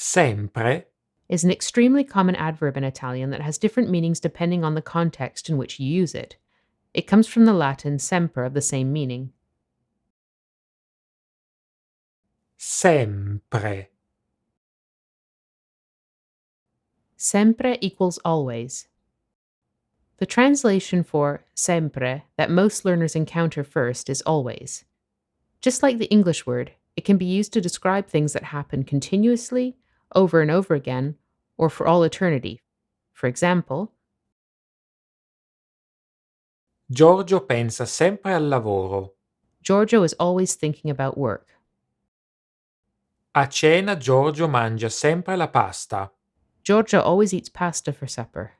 Sempre is an extremely common adverb in Italian that has different meanings depending on the context in which you use it. It comes from the Latin semper of the same meaning. sempre. Sempre equals always. The translation for sempre that most learners encounter first is always. Just like the English word, it can be used to describe things that happen continuously, over and over again, or for all eternity. For example, Giorgio pensa sempre al lavoro. Giorgio is always thinking about work. A cena Giorgio mangia sempre la pasta. Giorgio always eats pasta for supper.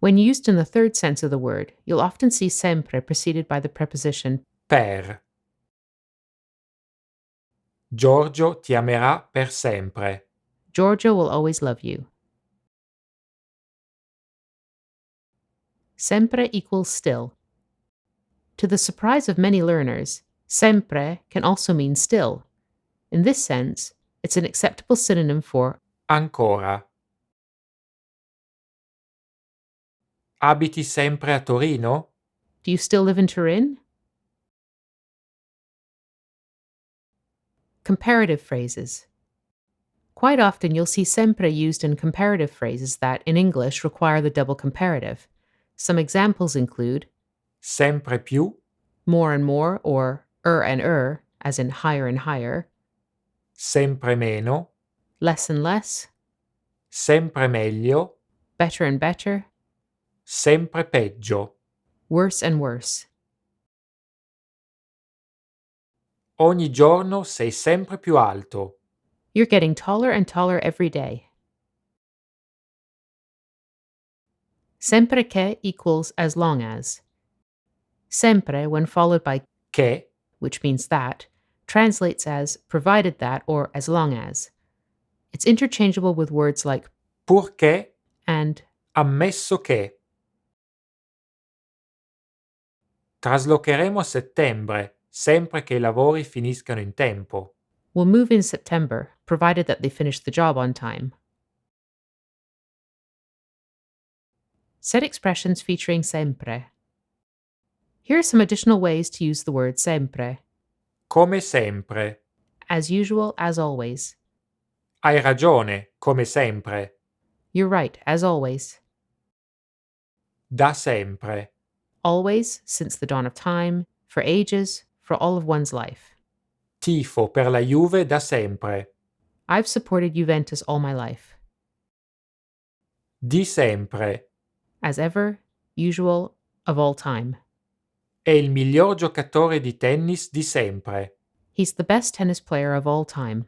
When used in the third sense of the word, you'll often see sempre preceded by the preposition Per. Giorgio ti amerà per sempre. Giorgio will always love you. Sempre equals still. To the surprise of many learners, sempre can also mean still. In this sense, it's an acceptable synonym for Ancora. Abiti sempre a Torino? do you still live in Turin? Comparative phrases. Quite often you'll see sempre used in comparative phrases that, in English, require the double comparative. Some examples include Sempre più? more and more or and as in higher and higher, Sempre meno? less and less, Sempre meglio? better and better, Sempre peggio. worse and worse. Ogni giorno sei sempre più alto. You're getting taller and taller every day. Sempre che equals as long as. Sempre, when followed by Che? which means that, translates as provided that or as long as. It's interchangeable with words like Purché? and. Ammesso che. Traslocheremo a settembre, sempre che i lavori finiscano in tempo. Will move in September, provided that they finish the job on time. Set expressions featuring sempre. Here are some additional ways to use the word sempre. Come sempre. As usual, as always. Hai ragione, come sempre. You're right, as always. Da sempre. Always, since the dawn of time, for ages, for all of one's life. Tifo per la Juve da sempre. I've supported Juventus all my life. Di sempre. As ever, usual, of all time. È il miglior giocatore di tennis di sempre. He's the best tennis player of all time.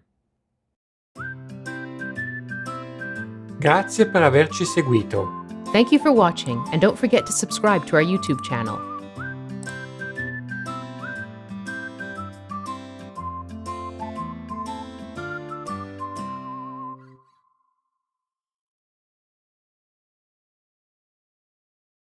Grazie per averci seguito. Thank you for watching, and don't forget to subscribe to our YouTube channel.